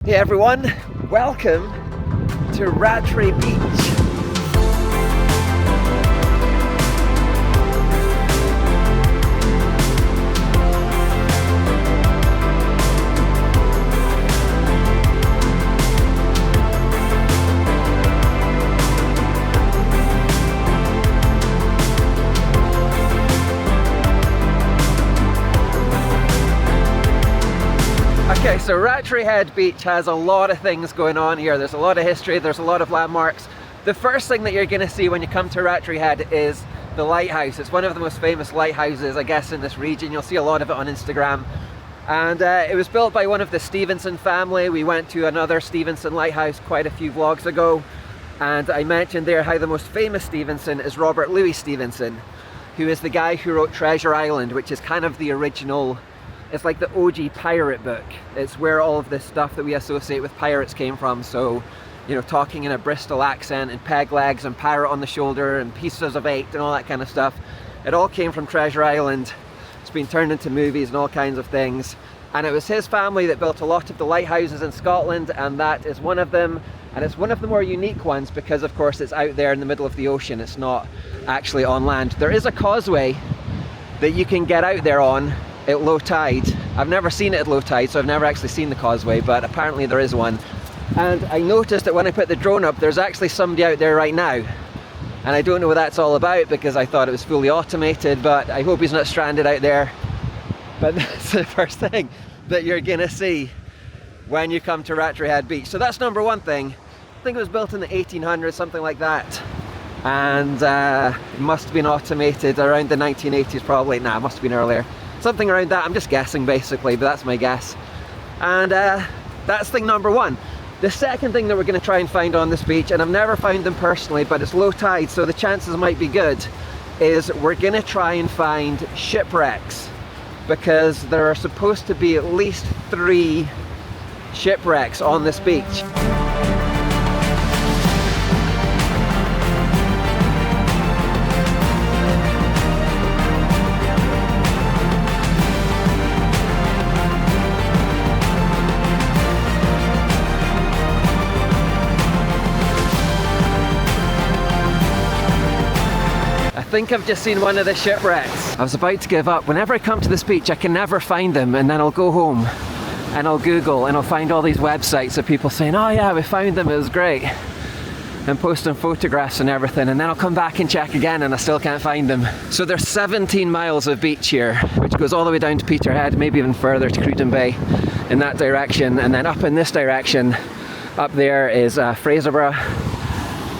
Hey everyone, welcome to Rattray Beach. Okay, so Rattray Head Beach has a lot of things going on here. There's a lot of history, there's a lot of landmarks. The first thing that you're going to see when you come to Rattray Head is the lighthouse. It's one of the most famous lighthouses, I guess, in this region. You'll see a lot of it on Instagram. And it was built by one of the Stevenson family. We went to another Stevenson lighthouse quite a few vlogs ago. And I mentioned there how the most famous Stevenson is Robert Louis Stevenson, who is the guy who wrote Treasure Island, which is kind of the original. It's like the OG pirate book. It's where all of this stuff that we associate with pirates came from. So, you know, talking in a Bristol accent and peg legs and pirate on the shoulder and pieces of eight and all that kind of stuff. It all came from Treasure Island. It's been turned into movies and all kinds of things. And it was his family that built a lot of the lighthouses in Scotland, and that is one of them. And it's one of the more unique ones because, of course, it's out there in the middle of the ocean. It's not actually on land. There is a causeway that you can get out there on at low tide. I've never seen it at low tide, so I've never actually seen the causeway, but apparently there is one. And I noticed that when I put the drone up, there's actually somebody out there right now. And I don't know what that's all about because I thought it was fully automated, but I hope he's not stranded out there. But that's the first thing that you're gonna see when you come to Rattray Head Beach. So that's number one thing. I think it was built in the 1800s, something like that. And it must have been automated around the 1980s probably. Nah, it must have been earlier. Something around that. I'm just guessing basically, but that's my guess. And that's thing number one. The second thing that we're going to try and find on this beach, and I've never found them personally, but it's low tide, so the chances might be good, is we're going to try and find shipwrecks, because there are supposed to be at least 3 shipwrecks on this beach. I think I've just seen one of the shipwrecks. I was about to give up. Whenever I come to this beach, I can never find them, and then I'll go home and I'll Google and I'll find all these websites of people saying, oh yeah, we found them, it was great, and posting photographs and everything, and then I'll come back and check again and I still can't find them. So there's 17 miles of beach here, which goes all the way down to Peterhead, maybe even further to Cruden Bay in that direction, and then up in this direction, up there is Fraserburgh,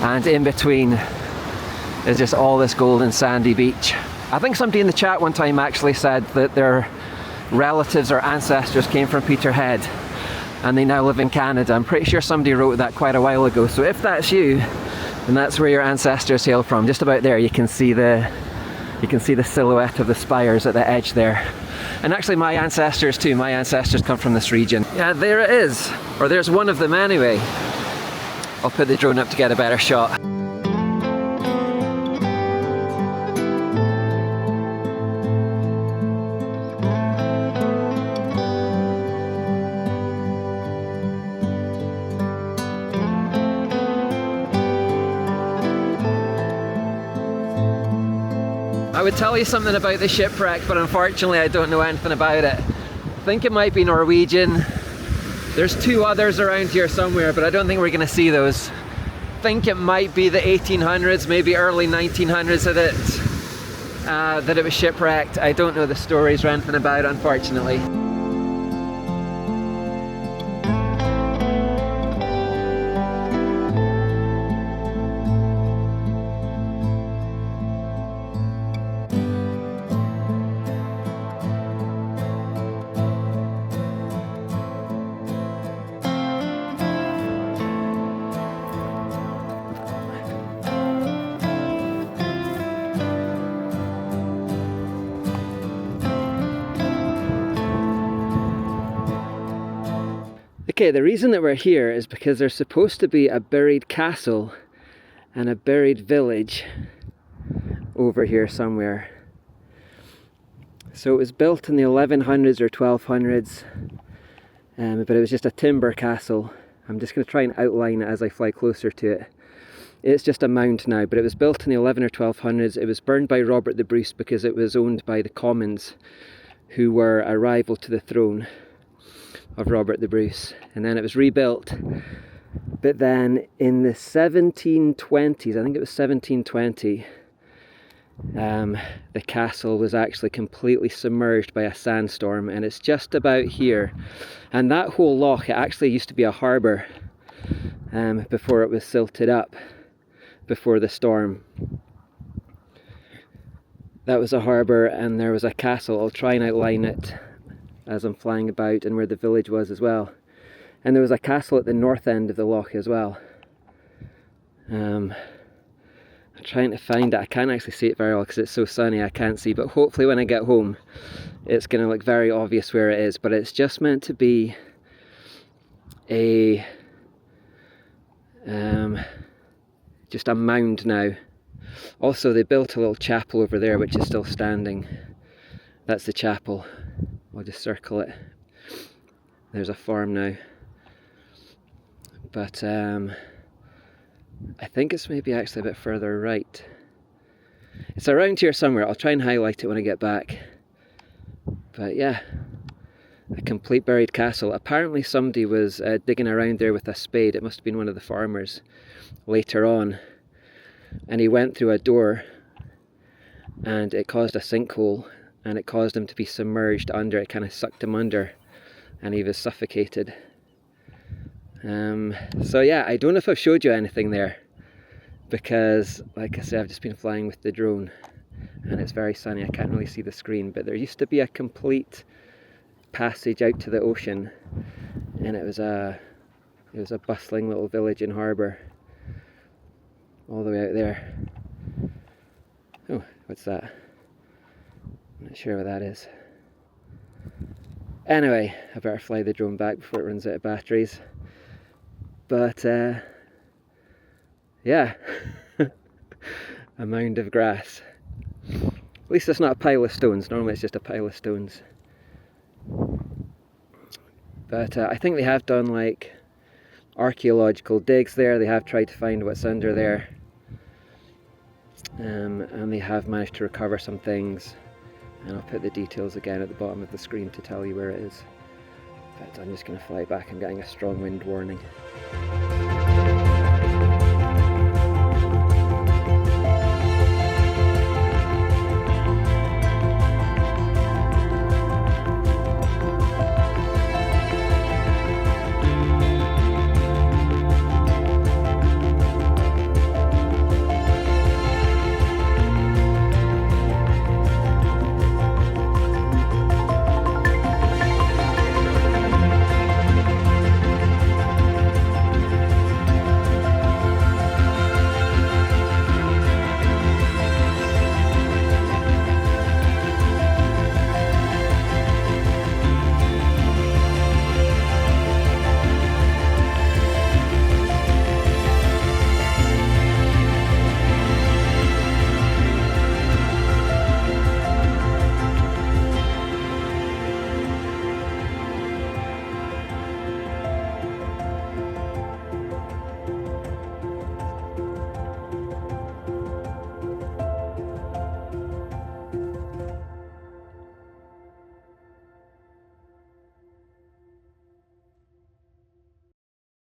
and in between is just all this golden sandy beach. I think somebody in the chat one time actually said that their relatives or ancestors came from Peterhead and they now live in Canada. I'm pretty sure somebody wrote that quite a while ago. So if that's you, then that's where your ancestors hail from. Just about there you can see the silhouette of the spires at the edge there. And actually my ancestors too, my ancestors come from this region. Yeah, there it is. Or there's one of them anyway. I'll put the drone up to get a better shot. I would tell you something about the shipwreck, but unfortunately I don't know anything about it. I think it might be Norwegian. There's 2 others around here somewhere, but I don't think we're going to see those. I think it might be the 1800s, maybe early 1900s that it was shipwrecked. I don't know the stories or anything about it, unfortunately. Okay, the reason that we're here is because there's supposed to be a buried castle and a buried village over here somewhere. So it was built in the 1100s or 1200s, but it was just a timber castle. I'm just going to try and outline it as I fly closer to it. It's just a mound now, but it was built in the 11 or 1200s. It was burned by Robert the Bruce because it was owned by the Commons, who were a rival to the throne of Robert the Bruce. And then it was rebuilt. But then in the 1720s, I think it was 1720, the castle was actually completely submerged by a sandstorm, and it's just about here. And that whole loch, it actually used to be a harbour before it was silted up, before the storm. That was a harbour, and there was a castle. I'll try and outline it as I'm flying about, and where the village was as well. And there was a castle at the north end of the loch as well. I'm trying to find it. I can't actually see it very well because it's so sunny, I can't see, but hopefully when I get home it's going to look very obvious where it is. But it's just meant to be a just a mound now. Also, they built a little chapel over there which is still standing. That's the chapel. I'll just circle it. There's a farm now. But I think it's maybe actually a bit further right. It's around here somewhere. I'll try and highlight it when I get back. But yeah, a complete buried castle. Apparently somebody was digging around there with a spade. It must have been one of the farmers later on. And he went through a door and it caused a sinkhole, and it caused him to be submerged under. It kind of sucked him under and he was suffocated. So yeah, I don't know if I've showed you anything there, because like I said, I've just been flying with the drone and it's very sunny. I can't really see the screen, but there used to be a complete passage out to the ocean, and it was a bustling little village and harbour all the way out there. Oh, what's that? I'm not sure what that is. Anyway, I better fly the drone back before it runs out of batteries. But yeah, a mound of grass. At least it's not a pile of stones. Normally it's just a pile of stones. But I think they have done like archaeological digs there. They have tried to find what's under there. And they have managed to recover some things. And I'll put the details again at the bottom of the screen to tell you where it is. But I'm just going to fly back. I'm getting a strong wind warning.